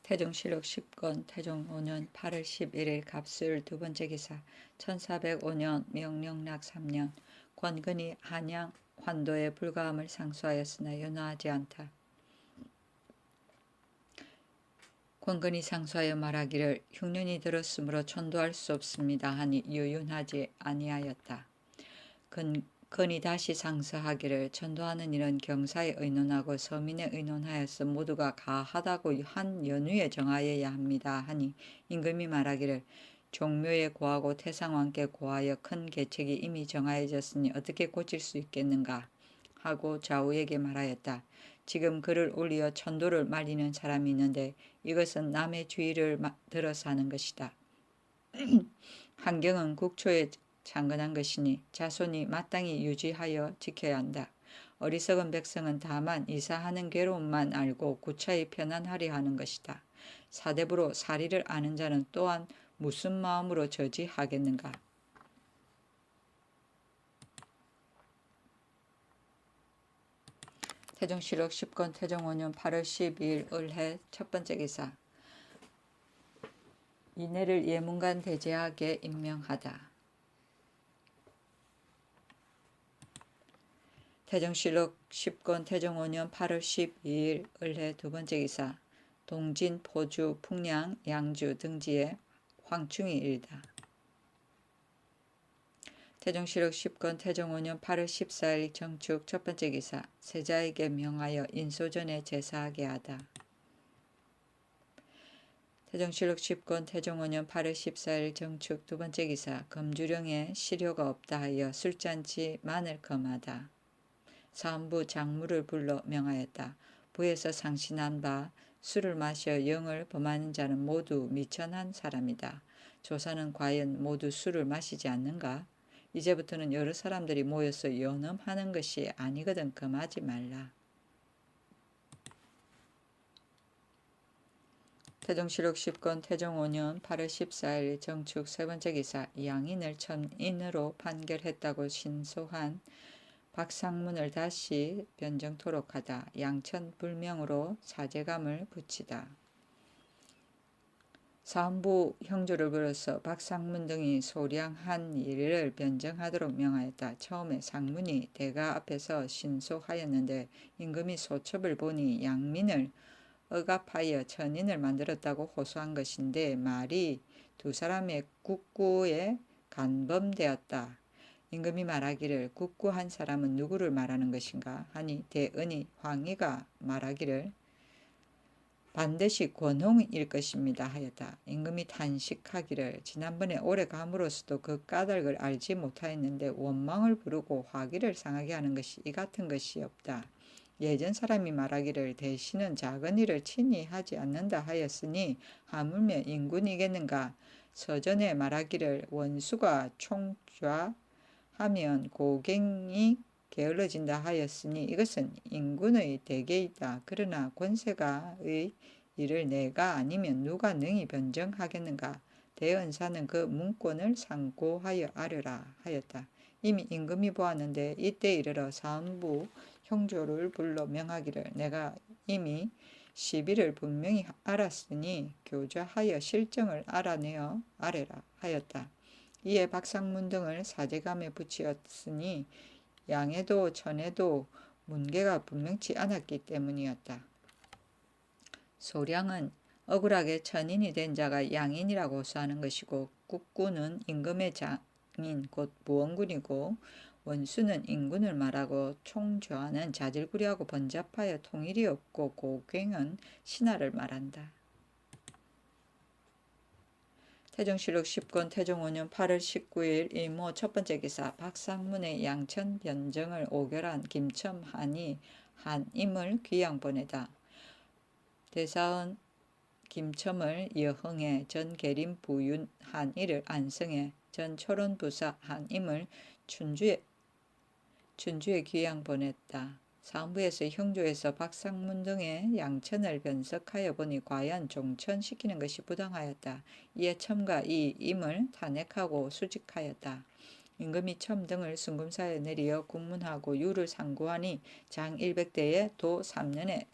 태종실록 10권 태종 5년 8월 11일 갑술 두 번째 기사 1405년 명령락 3년 권근이 한양 환도의 불가함을 상소하였으나 연호하지 않다. 권근이 상소하여 말하기를 흉년이 들었으므로 천도할 수 없습니다 하니 유윤하지 아니하였다. 건이 다시 상서하기를 천도하는 일은 경사에 의논하고 서민에 의논하여서 모두가 가하다고 한 연후에 정하여야 합니다 하니 임금이 말하기를 종묘에 고하고 태상왕께 고하여 큰 계책이 이미 정하여졌으니 어떻게 고칠 수 있겠는가 하고 좌우에게 말하였다. 지금 글을 올리어 천도를 말리는 사람이 있는데 이것은 남의 주의를 들어서 하는 것이다. 환경은 국초에 창건한 것이니 자손이 마땅히 유지하여 지켜야 한다. 어리석은 백성은 다만 이사하는 괴로움만 알고 구차히 편안하려 하는 것이다. 사대부로 사리를 아는 자는 또한 무슨 마음으로 저지하겠는가. 태종실록 10권 태종 5년 8월 12일 을해 첫 번째 기사 이내를 예문관 대제하게 임명하다. 태종실록 10권 태종 5년 8월 12일 을해 두 번째 기사 동진, 포주, 풍량, 양주 등지에 황충이 일다. 태종실록 10권 태종 5년 8월 14일 정축 첫 번째 기사 세자에게 명하여 인소전에 제사하게 하다. 태종실록 10권 태종 5년 8월 14일 정축 두 번째 기사 검주령에 시료가 없다 하여 술잔치 만을 금하다. 사헌부 장무를 불러 명하였다. 부에서 상신한 바 술을 마셔 영을 범하는 자는 모두 미천한 사람이다. 조사는 과연 모두 술을 마시지 않는가? 이제부터는 여러 사람들이 모여서 연음하는 것이 아니거든 금하지 말라. 태종실록 10권 태종 5년 8월 14일 정축 세 번째 기사 양인을 천인으로 판결했다고 신소한 박상문을 다시 변정토록 하다. 양천 불명으로 사제감을 붙이다. 사헌부 형조를 불러서 박상문 등이 소량한 일을 변정하도록 명하였다. 처음에 상문이 대가 앞에서 신소하였는데 임금이 소첩을 보니 양민을 억압하여 천인을 만들었다고 호소한 것인데 말이 두 사람의 국구에 간범되었다. 임금이 말하기를 국구한 사람은 누구를 말하는 것인가 하니 대은이 황희가 말하기를 반드시 권홍일 것입니다 하였다. 임금이 탄식하기를 지난번에 오래 감으로서도 그 까닭을 알지 못하였는데 원망을 부르고 화기를 상하게 하는 것이 이 같은 것이 없다. 예전 사람이 말하기를 대신은 작은 일을 친히 하지 않는다 하였으니 하물며 인군이겠는가. 서전에 말하기를 원수가 총좌하면 고갱이 게을러진다 하였으니 이것은 인군의 대개이다. 그러나 권세가의 일을 내가 아니면 누가 능히 변정하겠는가. 대언사는 그 문권을 상고하여 아뢰라 하였다. 이미 임금이 보았는데 이때 이르러 사헌부 형조를 불러 명하기를 내가 이미 시비를 분명히 알았으니 교자하여 실정을 알아내어 아뢰라 하였다. 이에 박상문 등을 사제감에 붙이었으니 양에도 천에도 문계가 분명치 않았기 때문이었다. 소량은 억울하게 천인이 된 자가 양인이라고 호소하는 것이고 국구는 임금의 장인 곧 부원군이고 원수는 인군을 말하고 총좌는 자질구레하고 번잡하여 통일이 없고 고갱은 신하를 말한다. 태종실록 10권 태종 5년 8월 19일 일모 첫 번째 기사 박상문의 양천 변정을 오결한 김첨 한이 한임을 귀양 보내다. 대사은 김첨을 여흥해 전 계림 부윤 한이를 안성해 전 초론 부사 한임을 춘주에 귀양 보냈다. 사헌부에서 형조에서 박상문 등의 양천을 변석하여 보니 과연 종천시키는 것이 부당하였다. 이에 첨가 이 임을 탄핵하고 수직하였다. 임금이 첨 등을 순금사에 내리어 국문하고 유를 상고하니 장 100대에 도 3년에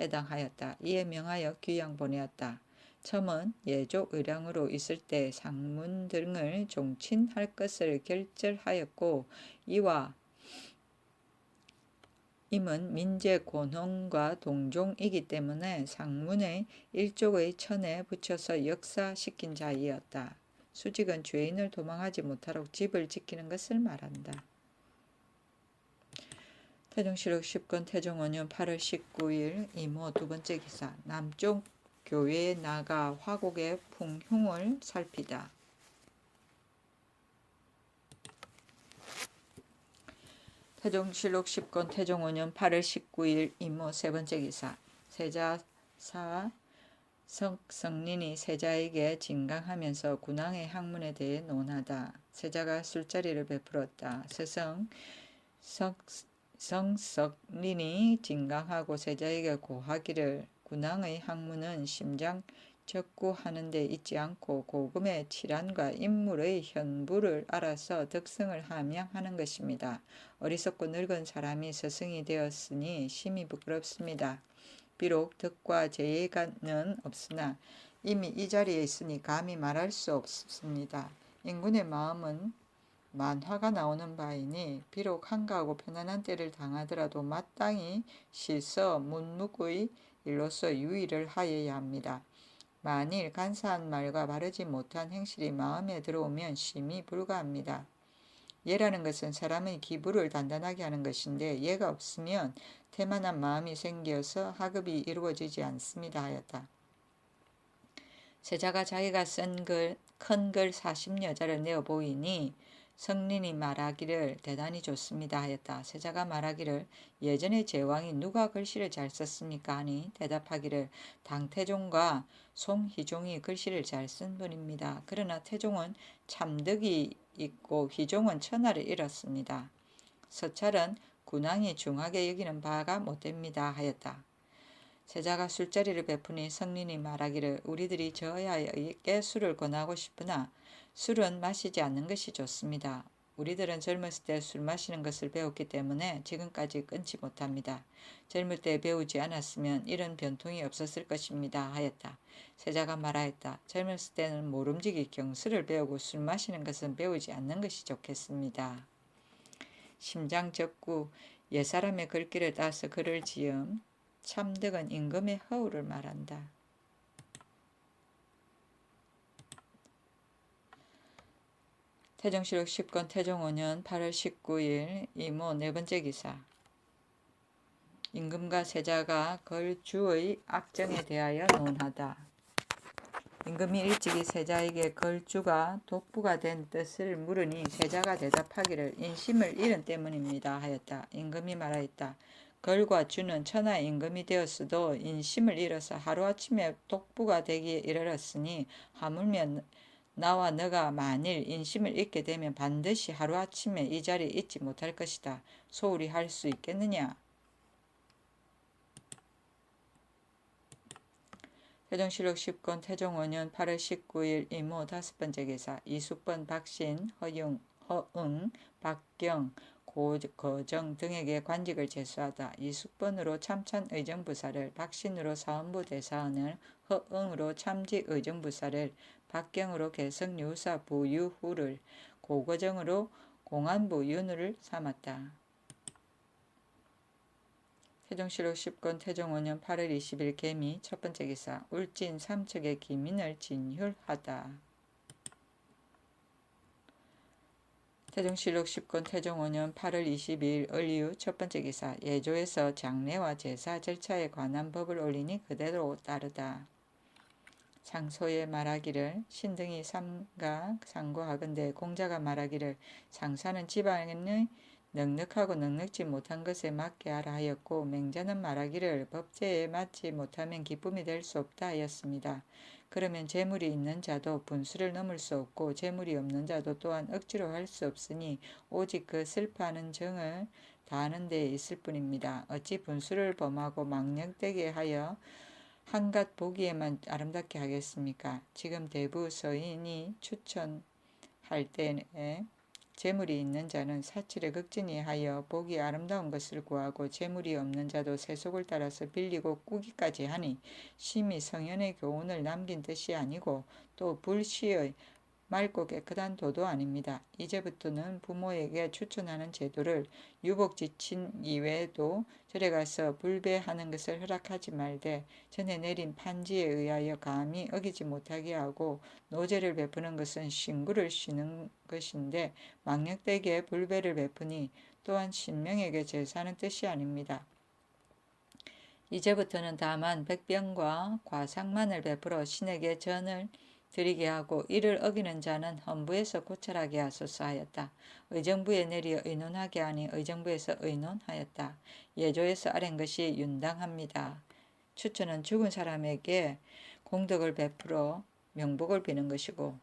해당하였다. 이에 명하여 귀양 보내었다. 첨은 예조 의량으로 있을 때 상문 등을 종친할 것을 결절하였고 이와 임은 민재 권홍과 동종이기 때문에 상문의 일족의 천에 붙여서 역사시킨 자이었다. 수직은 죄인을 도망하지 못하도록 집을 지키는 것을 말한다. 태종실록 10권 태종 5년 8월 19일 이모 두 번째 기사. 남쪽 교회에 나가 화곡의 풍흉을 살피다. 태종실록 10권 태종 5년 8월 19일 이모 세 번째 기사. 세자사 성린이 세자에게 진강하면서 군왕의 학문에 대해 논하다. 세자가 술자리를 베풀었다. 성석린이 진강하고 세자에게 고하기를 군왕의 학문은 심장 적구하는 데 있지 않고 고금의 칠안과 인물의 현부를 알아서 덕성을 함양하는 것입니다. 어리석고 늙은 사람이 스승이 되었으니 심히 부끄럽습니다. 비록 덕과 재예가는 없으나 이미 이 자리에 있으니 감히 말할 수 없습니다. 인군의 마음은 만화가 나오는 바이니 비록 한가하고 편안한 때를 당하더라도 마땅히 실서 문묵의 일로서 유의를 하여야 합니다. 만일 간사한 말과 바르지 못한 행실이 마음에 들어오면 심히 불가합니다. 예라는 것은 사람의 기부를 단단하게 하는 것인데 예가 없으면 태만한 마음이 생겨서 학업이 이루어지지 않습니다 하였다. 세자가 자기가 쓴 큰 글 40여자를 내어 보이니 성린이 말하기를 대단히 좋습니다 하였다. 세자가 말하기를 예전에 제왕이 누가 글씨를 잘 썼습니까 하니 대답하기를 당태종과 송희종이 글씨를 잘 쓴 분입니다. 그러나 태종은 참득이 있고 희종은 천하를 잃었습니다. 서찰은 군왕이 중하게 여기는 바가 못됩니다 하였다. 세자가 술자리를 베푸니 성린이 말하기를 우리들이 저야에게 술을 권하고 싶으나 술은 마시지 않는 것이 좋습니다. 우리들은 젊었을 때 술 마시는 것을 배웠기 때문에 지금까지 끊지 못합니다. 젊을 때 배우지 않았으면 이런 변통이 없었을 것입니다 하였다. 세자가 말하였다. 젊었을 때는 모름지기 경수를 배우고 술 마시는 것은 배우지 않는 것이 좋겠습니다. 심장적구 옛사람의 글귀를 따서 글을 지음 참득은 임금의 허울을 말한다. 태종실록 10권 태종 5년 8월 19일 이모 네 번째 기사. 임금과 세자가 걸주의 악정에 대하여 논하다. 임금이 일찍이 세자에게 걸주가 독부가 된 뜻을 물으니 세자가 대답하기를 인심을 잃은 때문입니다 하였다. 임금이 말하였다. 걸과 주는 천하 임금이 되었어도 인심을 잃어서 하루아침에 독부가 되기에 이르렀으니 하물며 나와 너가 만일 인심을 잃게 되면 반드시 하루아침에 이 자리에 있지 못할 것이다. 소홀히 할 수 있겠느냐? 태종실록 10권 태종 5년 8월 19일 이모 다섯 번째 기사. 이숙번 박신 허응 박경 고거정 등에게 관직을 제수하다. 이숙번으로 참찬의정부사를, 박신으로 사헌부 대사원을, 허응으로 참지의정부사를, 박경으로 개성유사 부유후를, 고거정으로 공안부 윤후를 삼았다. 태종실록 10권 태종 5년 8월 20일 개미 첫 번째 기사. 울진 삼척의 기민을 진휼하다. 태종실록 10권 태종 5년 8월 22일 을유 첫 번째 기사. 예조에서 장례와 제사 절차에 관한 법을 올리니 그대로 따르다. 상소에 말하기를 신등이 삼가 상고하건대 공자가 말하기를 상사는 지방의 넉넉하고 넉넉지 못한 것에 맞게 하라 하였고 맹자는 말하기를 법제에 맞지 못하면 기쁨이 될 수 없다 하였습니다. 그러면 재물이 있는 자도 분수를 넘을 수 없고 재물이 없는 자도 또한 억지로 할 수 없으니 오직 그 슬퍼하는 정을 다하는 데에 있을 뿐입니다. 어찌 분수를 범하고 망령되게 하여 한갓 보기에만 아름답게 하겠습니까? 지금 대부 서인이 추천할 때에 재물이 있는 자는 사칠에 극진히 하여 보기 아름다운 것을 구하고 재물이 없는 자도 세속을 따라서 빌리고 꾸기까지 하니 심히 성현의 교훈을 남긴 뜻이 아니고 또 불시의 맑고 깨끗한 도도 아닙니다. 이제부터는 부모에게 추천하는 제도를 유복지친 이외에도 절에 가서 불배하는 것을 허락하지 말되 전에 내린 판지에 의하여 감히 어기지 못하게 하고 노제를 베푸는 것은 신구를 쉬는 것인데 망령되게 불배를 베푸니 또한 신명에게 제사하는 뜻이 아닙니다. 이제부터는 다만 백병과 과상만을 베풀어 신에게 전을 드리게 하고 이를 어기는 자는 헌부에서 고찰하게 하소서 하였다. 의정부에 내려 의논하게 하니 의정부에서 의논하였다. 예조에서 아랜 것이 윤당합니다. 추천은 죽은 사람에게 공덕을 베풀어 명복을 비는 것이고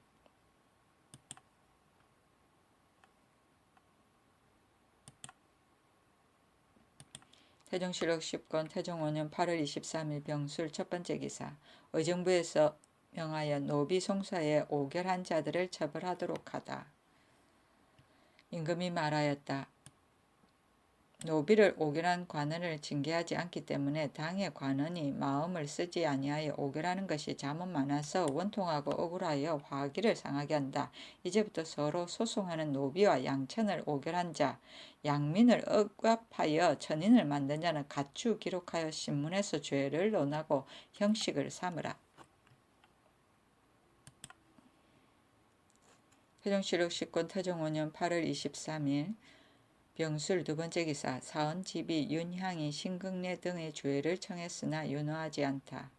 태종실록 10권 태종 5년 8월 23일 병술 첫 번째 기사. 의정부에서 명하여 노비 송사에 오결한 자들을 처벌하도록 하다. 임금이 말하였다. 노비를 오결한 관원을 징계하지 않기 때문에 당의 관원이 마음을 쓰지 아니하여 오결하는 것이 잠은 많아서 원통하고 억울하여 화기를 상하게 한다. 이제부터 서로 소송하는 노비와 양천을 오결한 자, 양민을 억압하여 천인을 만든 자는 가추 기록하여 신문에서 죄를 논하고 형식을 삼으라. 태종실록 10권 태종 5년 8월 23일 병술 두 번째 기사. 사헌집이 윤향이 신극내 등의 죄를 청했으나 윤호하지 않다.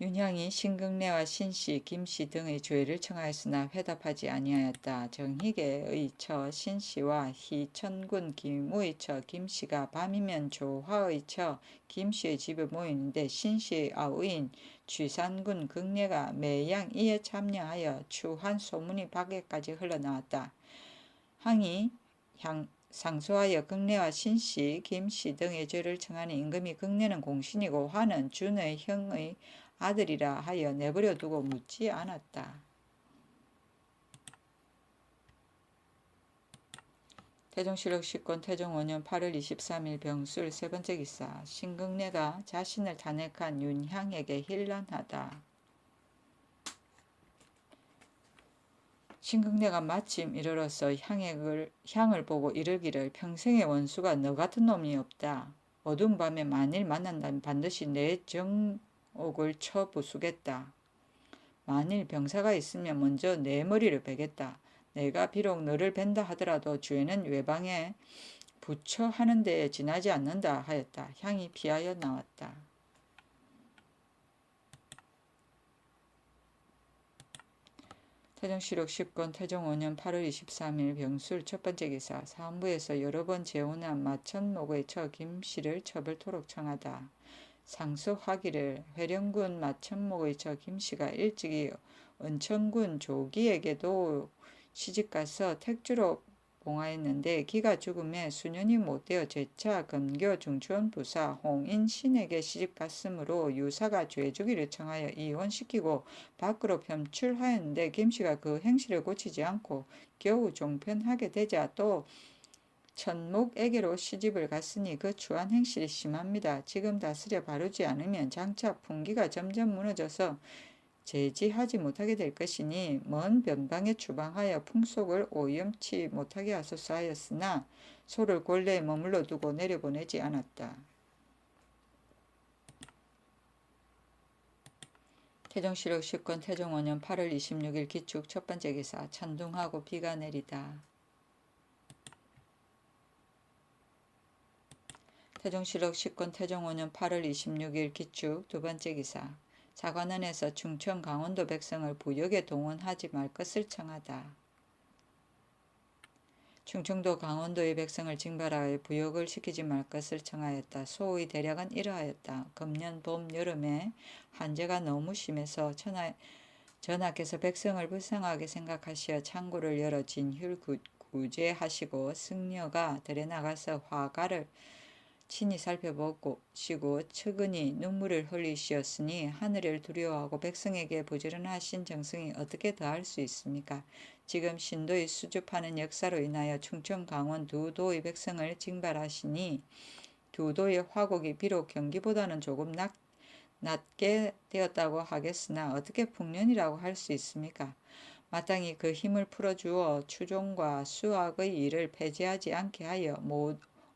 윤향이 신극내와 신씨, 김씨 등의 죄를 청하였으나 회답하지 아니하였다. 정희계의 처 신씨와 희천군 김우의 처 김씨가 밤이면 조화의 처 김씨의 집에 모이는데 신씨의 아우인 취산군 극내가 매양 이에 참여하여 추한 소문이 밖에까지 흘러나왔다. 항이 상소하여 극내와 신씨, 김씨 등의 죄를 청하니 임금이 극내는 공신이고 화는 준의 형의 아들이라 하여 내버려 두고 묻지 않았다. 태종실록 10권 태종 5년 8월 23일 병술 세 번째 기사. 신극내가 자신을 탄핵한 윤향에게 힐난하다. 신극내가 마침 이르러서 향을 보고 이르기를 평생의 원수가 너 같은 놈이 없다. 어두운 밤에 만일 만난다면 반드시 내 정옥을 쳐 부수겠다. 만일 병사가 있으면 먼저 내 머리를 베겠다. 내가 비록 너를 벤다 하더라도 죄는 외방에 부처 하는 데에 지나지 않는다 하였다. 향이 피하여 나왔다. 태종실록 10권 태종 5년 8월 23일 병술 첫 번째 기사. 사헌부에서 여러 번 재혼한 마천목의 처 김씨를 처벌토록 청하다. 상소하기를 회령군 마천목의 처 김씨가 일찍이 은천군 조기에게도 시집가서 택주로 봉하였는데 기가 죽음에 수년이 못되어 제차 금교 중추원 부사 홍인신에게 시집갔으므로 유사가 죄주기를 청하여 이혼시키고 밖으로 편출하였는데 김씨가 그 행실을 고치지 않고 겨우 종편하게 되자 또 천목에게로 시집을 갔으니 그 추한 행실이 심합니다. 지금 다스려 바르지 않으면 장차 풍기가 점점 무너져서 제지하지 못하게 될 것이니 먼 변방에 추방하여 풍속을 오염치 못하게 하소서 하였으나 소를 궐레에 머물러 두고 내려보내지 않았다. 태종실록 10권 태종 5년 8월 26일 기축 첫 번째 기사. 천둥하고 비가 내리다. 태종실록 10권 태종 5년 8월 26일 기축 두 번째 기사. 사관원에서 충청 강원도 백성을 부역에 동원하지 말 것을 청하다. 충청도 강원도의 백성을 징발하여 부역을 시키지 말 것을 청하였다. 소의 대략은 이러하였다. 금년 봄 여름에 한재가 너무 심해서 전하께서 백성을 불쌍하게 생각하시어 창고를 열어 진휼 구제하시고 승려가 들에 나가서 화가를 친히 살펴보시고 측은히 눈물을 흘리시었으니 하늘을 두려워하고 백성에게 부지런하신 정성이 어떻게 더할 수 있습니까? 지금 신도의 수줍하는 역사로 인하여 충청 강원 두 도의 백성을 징발하시니 두 도의 화곡이 비록 경기보다는 조금 낮게 되었다고 하겠으나 어떻게 풍년이라고 할 수 있습니까? 마땅히 그 힘을 풀어주어 추종과 수학의 일을 폐지하지 않게 하여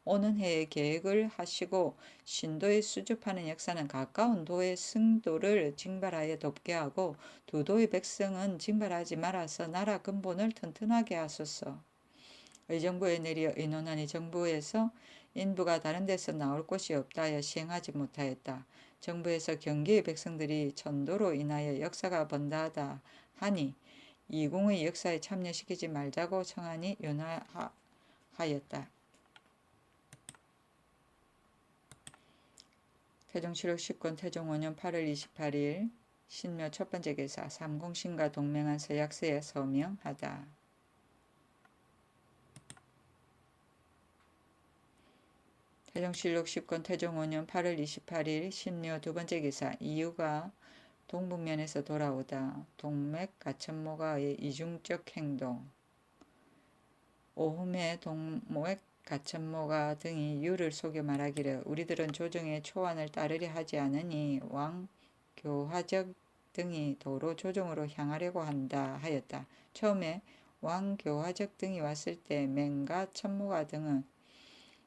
오는 해에 계획을 하시고 신도의 수줍하는 역사는 가까운 도의 승도를 징발하여 돕게 하고 두 도의 백성은 징발하지 말아서 나라 근본을 튼튼하게 하소서. 의정부에 내려 의논하니 정부에서 인부가 다른 데서 나올 곳이 없다 하여 시행하지 못하였다. 정부에서 경기의 백성들이 전도로 인하여 역사가 번다하다 하니 이공의 역사에 참여시키지 말자고 청하니 윤하하였다. 태종실록 10권 태종 5년 8월 28일 신묘 첫 번째 기사 삼공신과 동맹한 서약서에 서명하다. 태종실록 10권 태종 5년 8월 28일 신묘 두 번째 기사 이유가 동북면에서 돌아오다. 동맥 가천모가의 이중적 행동. 오흠의 동맥 가천모가 등이 유를 속여 말하기를 우리들은 조정의 초안을 따르려 하지 않으니 왕 교화적 등이 도로 조정으로 향하려고 한다 하였다. 처음에 왕 교화적 등이 왔을 때 맹가 천모가 등은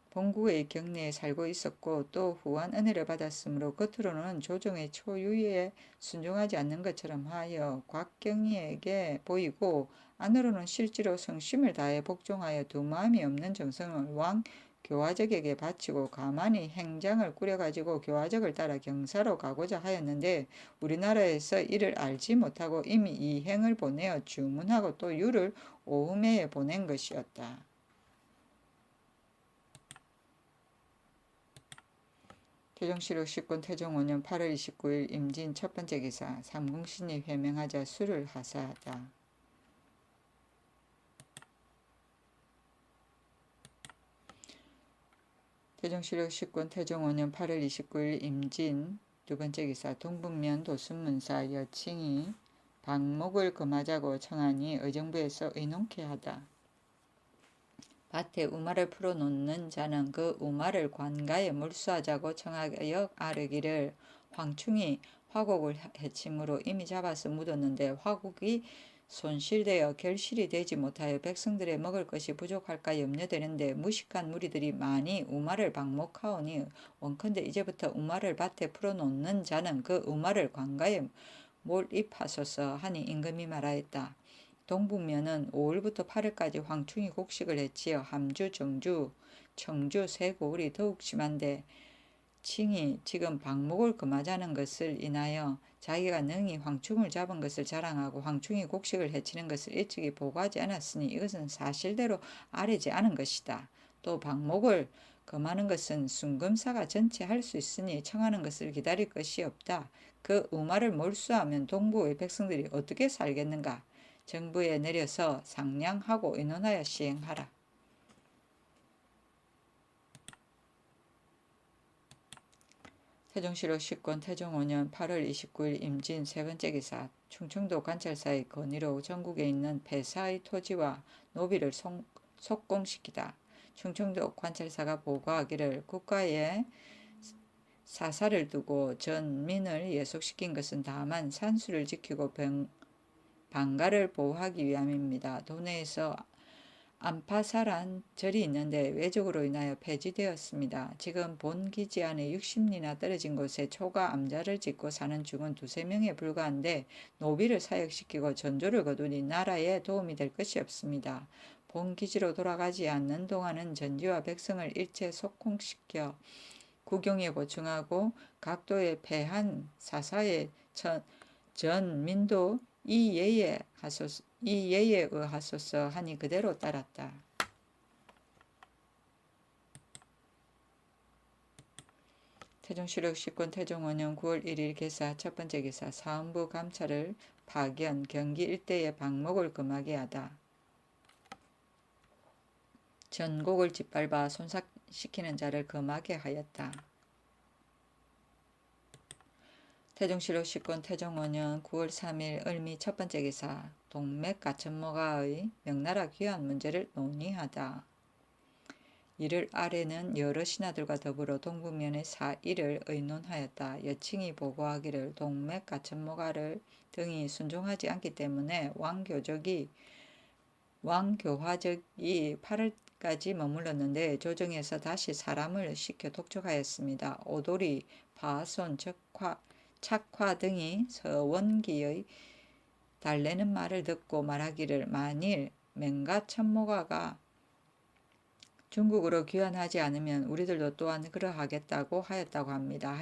본국의 경내에 살고 있었고 또 후한 은혜를 받았으므로 겉으로는 조정의 초유에 순종하지 않는 것처럼 하여 곽경희에게 보이고 안으로는 실제로 성심을 다해 복종하여 두 마음이 없는 정성을 왕 교화적에게 바치고 가만히 행장을 꾸려가지고 교화적을 따라 경사로 가고자 하였는데 우리나라에서 이를 알지 못하고 이미 이 행을 보내어 주문하고 또 유를 오음에 보낸 것이었다. 태종실록 10권 태종 5년 8월 29일 임진 첫 번째 기사 삼공신이 회명하자 수를 하사하다. 태종실록 10권 태종 5년 8월 29일 임진 두 번째 기사 동북면 도순문사 여칭이 방목을 금하자고 청하니 의정부에서 의논케 하다. 밭에 우마를 풀어놓는 자는 그 우마를 관가에 물수하자고 청하여 아르기를 황충이 화곡을 해침으로 이미 잡아서 묻었는데 화곡이 손실되어 결실이 되지 못하여 백성들의 먹을 것이 부족할까 염려되는데 무식한 무리들이 많이 우마를 방목하오니 원컨대 이제부터 우마를 밭에 풀어놓는 자는 그 우마를 관가에 몰입하소서 하니 임금이 말하였다. 동북면은 5월부터 8월까지 황충이 곡식을 해치어 함주, 정주, 청주 세 고을이 더욱 심한데 칭이 지금 방목을 금하자는 것을 인하여 자기가 능히 황충을 잡은 것을 자랑하고 황충이 곡식을 해치는 것을 일찍이 보고하지 않았으니 이것은 사실대로 아뢰지 않은 것이다. 또 방목을 금하는 것은 순금사가 전체 할 수 있으니 청하는 것을 기다릴 것이 없다. 그 우마를 몰수하면 동북의 백성들이 어떻게 살겠는가? 정부에 내려서 상량하고 의논하여 시행하라. 태종실록 10권 태종 5년 8월 29일 임진 세 번째 기사 충청도 관찰사의 건의로 전국에 있는 폐사의 토지와 노비를 속공시키다. 충청도 관찰사가 보고하기를 국가에 사사를 두고 전민을 예속시킨 것은 다만 산수를 지키고 방가를 보호하기 위함입니다. 도내에서 안파사란 절이 있는데 외적으로 인하여 폐지되었습니다. 지금 본 기지 안에 60리나 떨어진 곳에 초가 암자를 짓고 사는 중은 두세 명에 불과한데 노비를 사역시키고 전조를 거두니 나라에 도움이 될 것이 없습니다. 본 기지로 돌아가지 않는 동안은 전지와 백성을 일체 속공시켜 국용에 보충하고 각도에 패한 사사의 전민도 이 예에 의하소서 하니 그대로 따랐다. 태종실록 10권 태종 5년 9월 1일 개사 첫 번째 기사 사헌부 감찰을 파견 경기 일대에 방목을 금하게 하다. 전곡을 짓밟아 시키는 자를 금하게 하였다. 태종실록 10권 태종 5년 9월 3일 을미 첫 번째 기사 동맥 가천모가의 명나라 귀환 문제를 논의하다. 이를 아래는 여러 신하들과 더불어 동북면의 사의를 의논하였다. 여칭이 보고하기를 동맥 가천모가를 등이 순종하지 않기 때문에 왕교화적이 8일까지 머물렀는데 조정에서 다시 사람을 시켜 독촉하였습니다. 오도리, 바손, 착화 등이 서원기의 달래는 말을 듣고 말하기를 만일 맹가천모가가 중국으로 귀환하지 않으면 우리들도 또한 그러하겠다고 하였다고 합니다.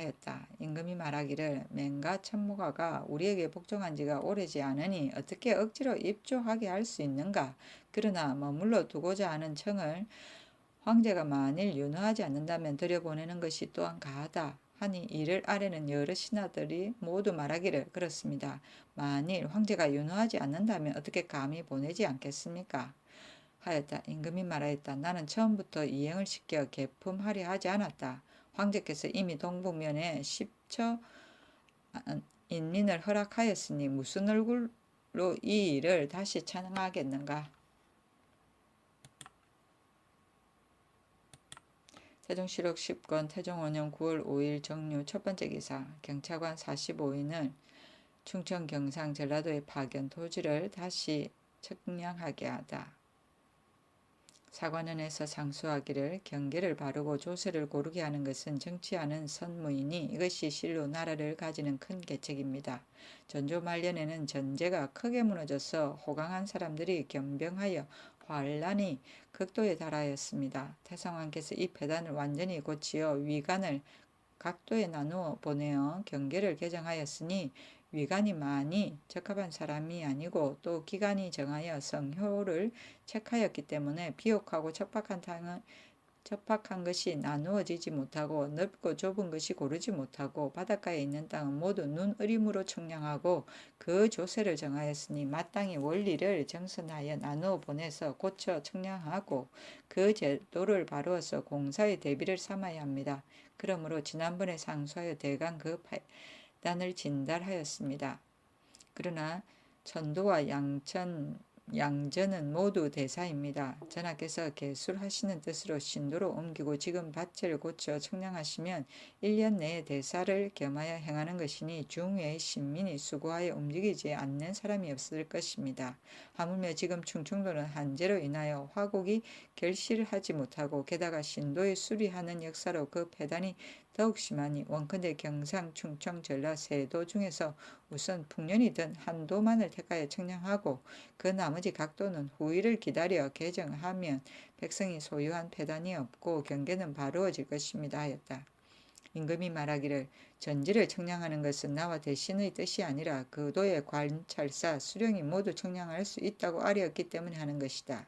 임금이 말하기를 맹가천모가가 우리에게 복종한 지가 오래지 않으니 어떻게 억지로 입조하게 할 수 있는가. 그러나 머물러 두고자 하는 청을 황제가 만일 윤허하지 않는다면 들여보내는 것이 또한 가하다 하니 이를 아래는 여러 신하들이 모두 말하기를 그렇습니다. 만일 황제가 윤허하지 않는다면 어떻게 감히 보내지 않겠습니까? 하였다. 임금이 말하였다. 나는 처음부터 이행을 시켜 개품하려 하지 않았다. 황제께서 이미 동북면에 10처 인민을 허락하였으니 무슨 얼굴로 이 일을 다시 찬항하겠는가. 태종실록 10권 태종 5년 9월 5일 정류 첫 번째 기사 경차관 45인을 충청 경상 전라도의 파견 토지를 다시 측량하게 하다. 사관원에서 상수하기를 경계를 바르고 조세를 고르게 하는 것은 정치하는 선무이니 이것이 실로 나라를 가지는 큰 계책입니다. 전조 말년에는 전제가 크게 무너져서 호강한 사람들이 겸병하여 환란이 극도에 달하였습니다. 태성왕께서 이 폐단을 완전히 고치어 위관을 각도에 나누어 보내어 경계를 개정하였으니 위관이 많이 적합한 사람이 아니고 또 기간이 정하여 성효를 책하였기 때문에 비옥하고 척박한 것이 나누어지지 못하고 넓고 좁은 것이 고르지 못하고 바닷가에 있는 땅은 모두 눈으림으로 청량하고 그 조세를 정하였으니 마땅히 원리를 정선하여 나누어 보내서 고쳐 청량하고 그 제도를 바루어서 공사의 대비를 삼아야 합니다. 그러므로 지난번에 상수하여 대강 그 단을 진달하였습니다. 그러나 천도와 양전은 모두 대사입니다. 전하께서 개술하시는 뜻으로 신도로 옮기고 지금 밭을 고쳐 청량하시면 1년 내에 대사를 겸하여 행하는 것이니 중외의 신민이 수고하여 움직이지 않는 사람이 없을 것입니다. 하물며 지금 충청도는 한재로 인하여 화곡이 결실하지 못하고 게다가 신도에 수리하는 역사로 그 폐단이 더욱 심하니 원컨대 경상, 충청, 전라, 세도 중에서 우선 풍년이든 한도만을 택하여 청량하고 그 나머지 각도는 후일을 기다려 개정하면 백성이 소유한 폐단이 없고 경계는 바루어질 것입니다 하였다. 임금이 말하기를 전지를 청량하는 것은 나와 대신의 뜻이 아니라 그 도의 관찰사, 수령이 모두 청량할 수 있다고 아뢰었기 때문에 하는 것이다.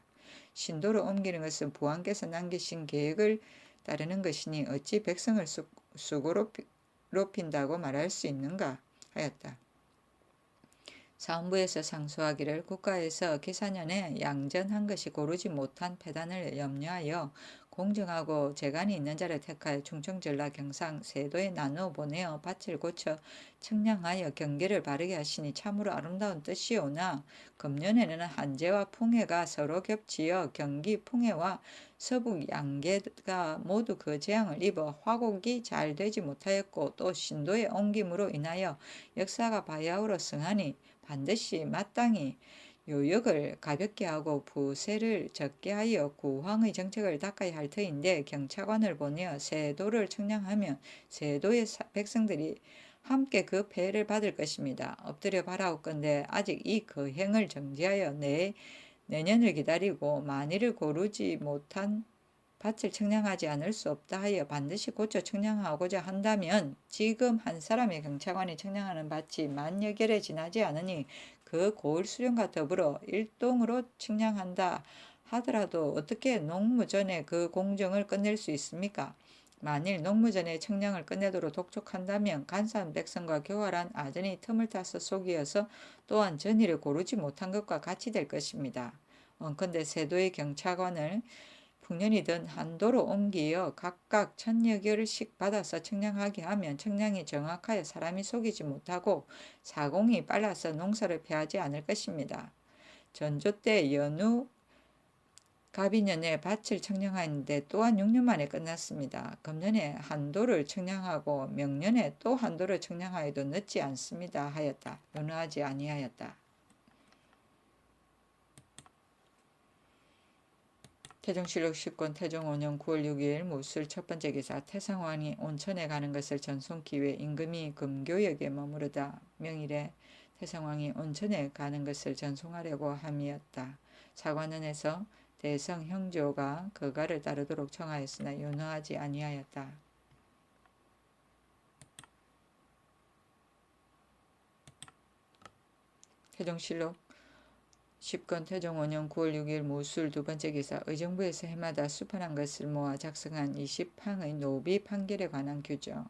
신도로 옮기는 것은 부왕께서 남기신 계획을 따르는 것이니 어찌 백성을 수고롭힌다고 말할 수 있는가 하였다. 사헌부에서 상소하기를 국가에서 기사년에 양전한 것이 고르지 못한 폐단을 염려하여 공정하고 재간이 있는 자를 택하여 충청, 전라, 경상, 세도에 나누어 보내어 밭을 고쳐 청량하여 경계를 바르게 하시니 참으로 아름다운 뜻이오나 금년에는 한제와 풍해가 서로 겹치어 경기 풍해와 서북 양계가 모두 그 재앙을 입어 화곡이 잘 되지 못하였고 또 신도의 옮김으로 인하여 역사가 바야흐로 성하니 반드시 마땅히 요역을 가볍게 하고 부세를 적게 하여 구황의 정책을 닦아야 할 터인데 경차관을 보내어 세도를 청량하면 세도의 백성들이 함께 그 폐해를 받을 것입니다. 엎드려 바라옵건대 아직 이 거행을 정지하여 내년을 기다리고 만일을 고르지 못한 밭을 청량하지 않을 수 없다 하여 반드시 고쳐 청량하고자 한다면 지금 한 사람의 경차관이 청량하는 밭이 만여 개를 지나지 않으니 그 고을 수령과 더불어 일동으로 청량한다 하더라도 어떻게 농무전에 그 공정을 끝낼 수 있습니까? 만일 농무전에 청량을 끝내도록 독촉한다면 간사한 백성과 교활한 아전이 틈을 타서 속이어서 또한 전의를 고르지 못한 것과 같이 될 것입니다. 원컨대 세도의 경차관을 풍년이든 한도로 옮기어 각각 1000여결씩 받아서 청량하게 하면 청량이 정확하여 사람이 속이지 못하고 사공이 빨라서 농사를 패하지 않을 것입니다. 전조 때 연후 갑이년에 밭을 청량하였는데 또한 6년 만에 끝났습니다. 금년에 한도를 청량하고 명년에 또 한도를 청량하여도 늦지 않습니다 하였다. 연후하지 아니하였다. 태종실록 10권 태종 5년 9월 6일 무술 첫 번째 기사. 태상왕이 온천에 가는 것을 전송기 외 임금이 금교역에 머무르다 명일에 태상왕이 온천에 가는 것을 전송하려고 함이었다. 사관원에서 대성 형조가 그가를 따르도록 청하였으나 윤허하지 아니하였다. 태종실록 10권 태종 5년 9월 6일 무술 두 번째 기사. 의정부에서 해마다 수판한 것을 모아 작성한 20항의 노비 판결에 관한 규정.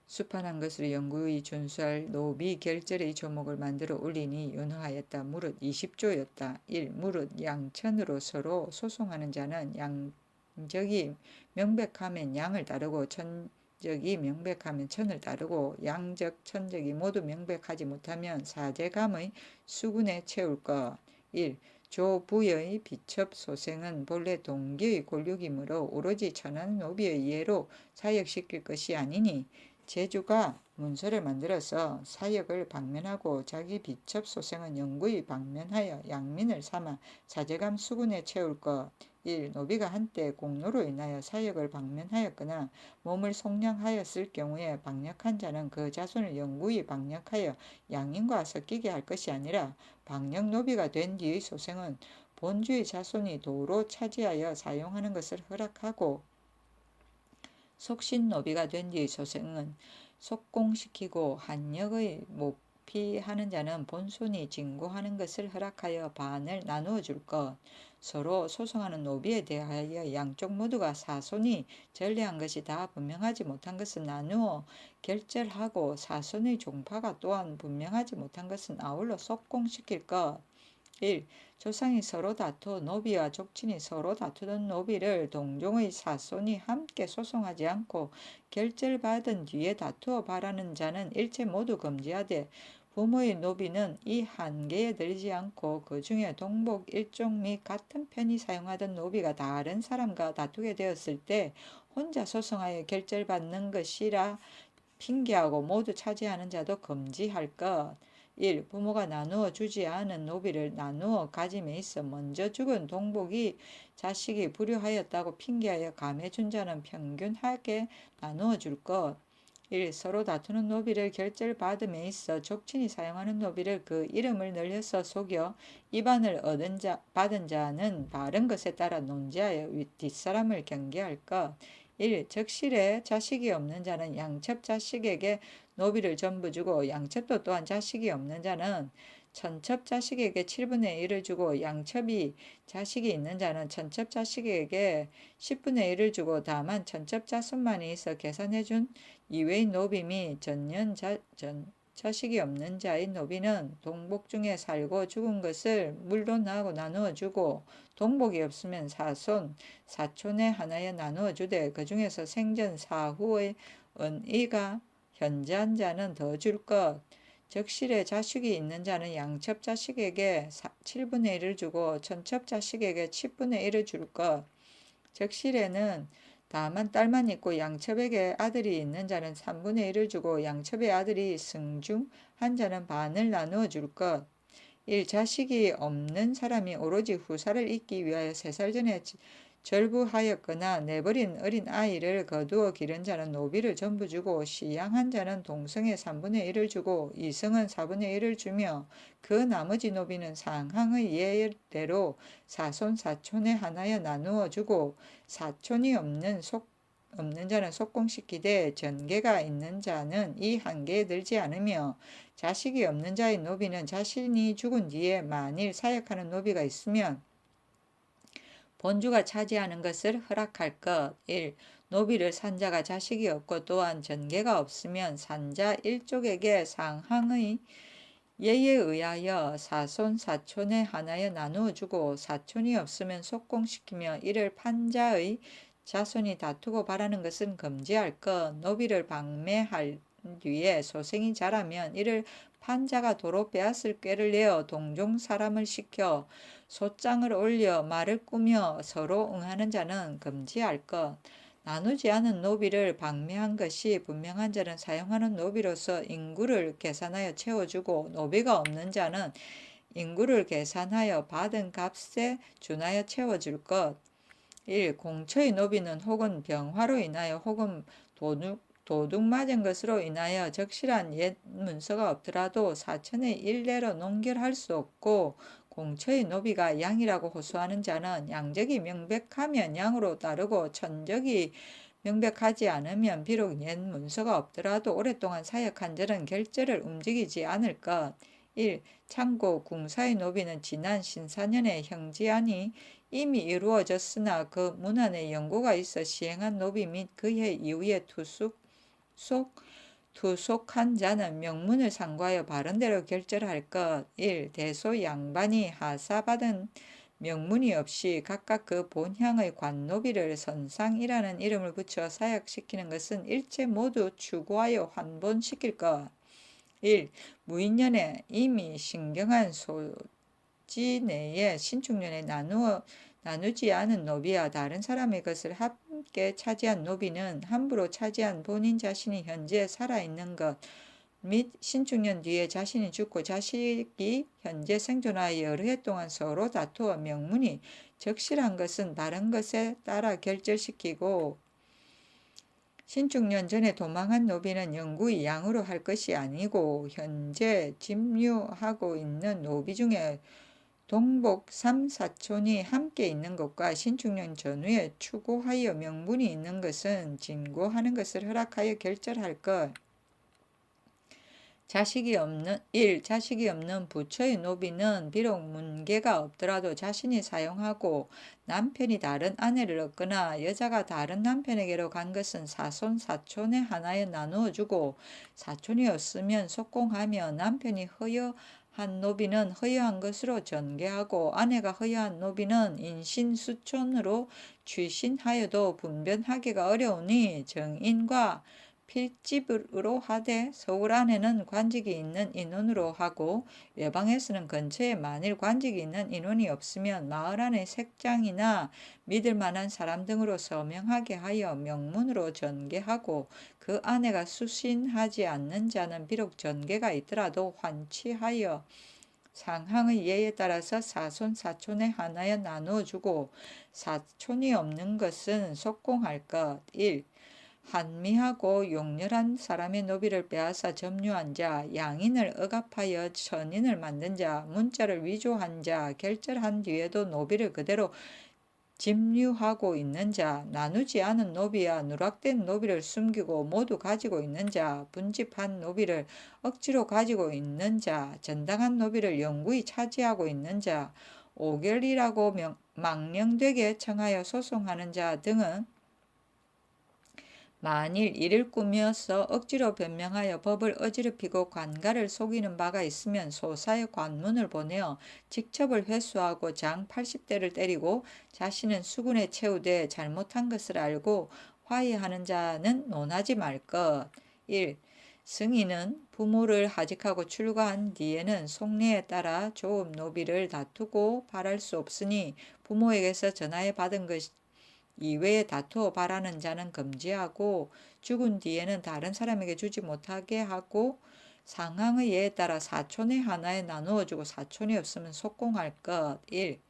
수판한 것을 영구히 준수할 노비 결절의 조목을 만들어 올리니 윤허하였다. 무릇 20조였다. 1. 무릇 양천으로 서로 소송하는 자는 양적이 명백하면 양을 따르고 천적이 명백하면 천을 따르고 양적 천적이 모두 명백하지 못하면 사제감의 수군에 채울 것. 1. 조부의 비첩 소생은 본래 동기의 권력이므로 오로지 천한 노비의 예로 사역시킬 것이 아니니 제주가 문서를 만들어서 사역을 방면하고 자기 비첩 소생은 영구히 방면하여 양민을 삼아 사제감 수군에 채울 것. 1. 노비가 한때 공로로 인하여 사역을 방면하였거나 몸을 속량하였을 경우에 방역한 자는 그 자손을 영구히 방역하여 양인과 섞이게 할 것이 아니라 방역 노비가 된 뒤의 소생은 본주의 자손이 도로 차지하여 사용하는 것을 허락하고 속신노비가 된 뒤의 소생은 속공시키고 한역의 모피하는 자는 본손이 징고하는 것을 허락하여 반을 나누어 줄 것. 서로 소송하는 노비에 대하여 양쪽 모두가 사손이 전례한 것이 다 분명하지 못한 것은 나누어 결절하고 사손의 종파가 또한 분명하지 못한 것은 아울러 속공시킬 것. 1. 조상이 서로 다투어 노비와 족친이 서로 다투던 노비를 동종의 사손이 함께 소송하지 않고 결절받은 뒤에 다투어 바라는 자는 일체 모두 금지하되 부모의 노비는 이 한계에 들지 않고 그 중에 동복 일종 및 같은 편이 사용하던 노비가 다른 사람과 다투게 되었을 때 혼자 소송하여 결절받는 것이라 핑계하고 모두 차지하는 자도 금지할 것. 1. 부모가 나누어 주지 않은 노비를 나누어 가짐에 있어 먼저 죽은 동복이 자식이 불효하였다고 핑계하여 감해준 자는 평균하게 나누어 줄 것. 1. 서로 다투는 노비를 결절받음에 있어 족친이 사용하는 노비를 그 이름을 늘려서 속여 이반을 받은 자는 바른 것에 따라 논지하여 뒷사람을 경계할 것. 1. 적실에 자식이 없는 자는 양첩 자식에게 노비를 전부 주고 양첩도 또한 자식이 없는 자는 천첩 자식에게 7분의 1을 주고 양첩이 자식이 있는 자는 천첩 자식에게 10분의 1을 주고 다만 천첩 자손만이 있어 계산해준 이외의 노비 및 자식이 없는 자의 노비는 동복 중에 살고 죽은 것을 물론하고 나누어 주고 동복이 없으면 사손, 사촌에 하나에 나누어 주되 그 중에서 생전 사후의 은의가 현재한 자는 더 줄 것. 적실에 자식이 있는 자는 양첩 자식에게 7분의 1을 주고 천첩 자식에게 10분의 1을 줄 것. 적실에는 다만 딸만 있고 양첩에게 아들이 있는 자는 3분의 1을 주고 양첩의 아들이 승중한 자는 반을 나누어 줄 것. 1. 자식이 없는 사람이 오로지 후사를 잇기 위하여 3살 전에 절부하였거나 내버린 어린 아이를 거두어 기른 자는 노비를 전부 주고 시양한 자는 동성의 3분의 1을 주고 이성은 4분의 1을 주며 그 나머지 노비는 상항의 예대로 사손 사촌에 하나여 나누어 주고 사촌이 없는 자는 속공시키되 전계가 있는 자는 이 한계에 들지 않으며 자식이 없는 자의 노비는 자신이 죽은 뒤에 만일 사역하는 노비가 있으면 본주가 차지하는 것을 허락할 것. 1. 노비를 산 자가 자식이 없고 또한 전계가 없으면 산자 일족에게 상항의 예에 의하여 사손 사촌에 하나여 나누어 주고 사촌이 없으면 속공시키며 이를 판자의 자손이 다투고 바라는 것은 금지할 것. 노비를 방매할 뒤에 소생이 자라면 이를 판자가 도로 빼앗을 꾀를 내어 동종 사람을 시켜 소장을 올려 말을 꾸며 서로 응하는 자는 금지할 것. 나누지 않은 노비를 방매한 것이 분명한 자는 사용하는 노비로서 인구를 계산하여 채워주고, 노비가 없는 자는 인구를 계산하여 받은 값에 준하여 채워줄 것. 1. 공처의 노비는 혹은 병화로 인하여 혹은 도둑 맞은 것으로 인하여 적실한 옛 문서가 없더라도 사천의 일례로 농결할 수 없고, 공처의 노비가 양이라고 호소하는 자는 양적이 명백하면 양으로 따르고 천적이 명백하지 않으면 비록 옛 문서가 없더라도 오랫동안 사역한 자는 결제를 움직이지 않을 것. 1. 참고 궁사의 노비는 지난 신사년의 형제안이 이미 이루어졌으나 그 문안에 연고가 있어 시행한 노비 및 그해 이후에 투속한 자는 명문을 상고하여 바른대로 결절할 것. 1. 대소 양반이 하사받은 명문이 없이 각각 그 본향의 관노비를 선상이라는 이름을 붙여 사역시키는 것은 일체 모두 추구하여 환본시킬 것. 1. 무인년에 이미 신경한 소지 내에 신축년에 나누지 않은 노비와 다른 사람의 것을 함께 차지한 노비는 함부로 차지한 본인 자신이 현재 살아있는 것 및 신축년 뒤에 자신이 죽고 자식이 현재 생존하여 여러 해 동안 서로 다투어 명문이 적실한 것은 다른 것에 따라 결절시키고, 신축년 전에 도망한 노비는 영구히 양으로 할 것이 아니고 현재 집유하고 있는 노비 중에 동복 3, 4촌이 함께 있는 것과 신축년 전후에 추구하여 명분이 있는 것은 진고하는 것을 허락하여 결절할 것. 자식이 없는 부처의 노비는 비록 문계가 없더라도 자신이 사용하고 남편이 다른 아내를 얻거나 여자가 다른 남편에게로 간 것은 사손 사촌에 하나에 나누어 주고, 사촌이 없으면 속공하며 남편이 허여한 노비는 허여한 것으로 전개하고 아내가 허여한 노비는 인신수촌으로 취신하여도 분변하기가 어려우니 정인과 필집으로 하되 서울 안에는 관직이 있는 인원으로 하고 외방에서는 근처에 만일 관직이 있는 인원이 없으면 마을 안의 색장이나 믿을 만한 사람 등으로 서명하게 하여 명문으로 전개하고, 그 아내가 수신하지 않는 자는 비록 전개가 있더라도 환치하여 상항의 예에 따라서 사손 사촌에 하나여 나누어 주고, 사촌이 없는 것은 속공할 것. 1. 한미하고 용렬한 사람의 노비를 빼앗아 점유한 자, 양인을 억압하여 천인을 만든 자, 문자를 위조한 자, 결절한 뒤에도 노비를 그대로 집유하고 있는 자, 나누지 않은 노비와 누락된 노비를 숨기고 모두 가지고 있는 자, 분집한 노비를 억지로 가지고 있는 자, 전당한 노비를 영구히 차지하고 있는 자, 오결이라고 망령되게 청하여 소송하는 자 등은 만일 이를 꾸며서 억지로 변명하여 법을 어지럽히고 관가를 속이는 바가 있으면 소사의 관문을 보내어 직첩을 회수하고 장 80대를 때리고 자신은 수군에 채우되 잘못한 것을 알고 화해하는 자는 논하지 말 것. 1. 승인은 부모를 하직하고 출가한 뒤에는 속내에 따라 조업 노비를 다투고 바랄 수 없으니 부모에게서 전하에 받은 것 이외에 다투어 바라는 자는 금지하고, 죽은 뒤에는 다른 사람에게 주지 못하게 하고, 상황의 예에 따라 사촌의 하나에 나누어 주고 사촌이 없으면 속공할 것. 1.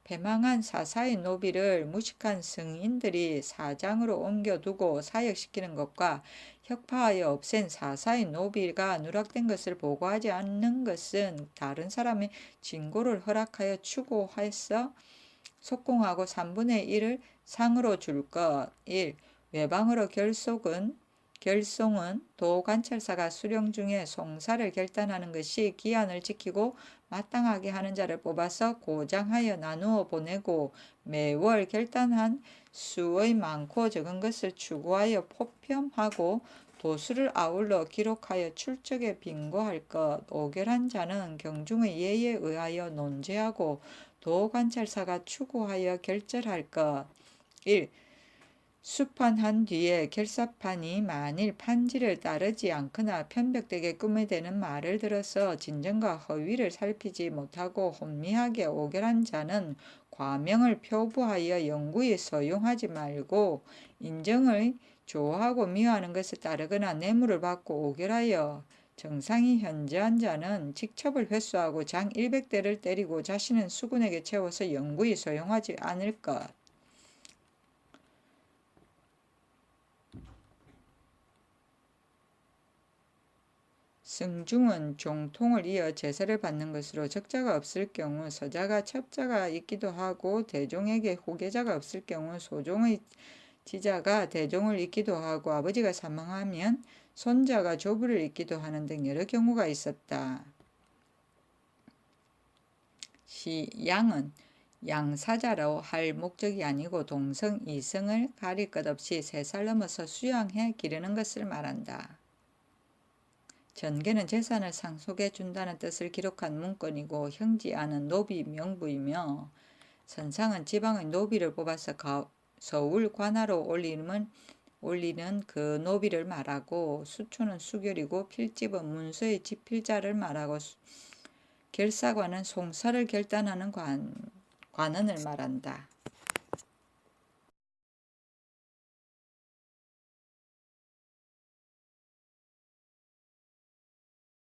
패망한 사사의 노비를 무식한 승인들이 사장으로 옮겨두고 사역시키는 것과 혁파하여 없앤 사사의 노비가 누락된 것을 보고하지 않는 것은 다른 사람의 진고를 허락하여 추구하였어 속공하고 3분의 1을 상으로 줄 것. 1. 외방으로 결송은 도관찰사가 수령 중에 송사를 결단하는 것이 기한을 지키고 마땅하게 하는 자를 뽑아서 고장하여 나누어 보내고, 매월 결단한 수의 많고 적은 것을 추구하여 포편하고 보수를 아울러 기록하여 출적에 빙고할 것. 오결한 자는 경중의 예에 의하여 논제하고 도관찰사가 추구하여 결절할 것. 1. 수판한 뒤에 결사판이 만일 판지를 따르지 않거나 편벽되게 꾸며대는 말을 들어서 진정과 허위를 살피지 못하고 혼미하게 오결한 자는 과명을 표부하여 영구히 소용하지 말고 인정의 좋아하고 미워하는 것을 따르거나 뇌물을 받고 오결하여 정상이 현저한 자는 직첩을 회수하고 장 100대를 때리고 자신은 수군에게 채워서 영구히 소용하지 않을 것. 승중은 종통을 이어 제사를 받는 것으로 적자가 없을 경우 서자가 첩자가 있기도 하고 대종에게 후계자가 없을 경우 소종의 지자가 대종을 잇기도 하고 아버지가 사망하면 손자가 조부를 잇기도 하는 등 여러 경우가 있었다. 양은 양사자로 할 목적이 아니고 동성, 이성을 가릴 것 없이 3살 넘어서 수양해 기르는 것을 말한다. 전계는 재산을 상속해 준다는 뜻을 기록한 문건이고 형지안은 노비 명부이며 선상은 지방의 노비를 뽑아서 서울 관하로 올리는 그 노비를 말하고 수초는 수결이고 필집은 문서의 집필자를 말하고 결사관은 송사를 결단하는 관원을 말한다.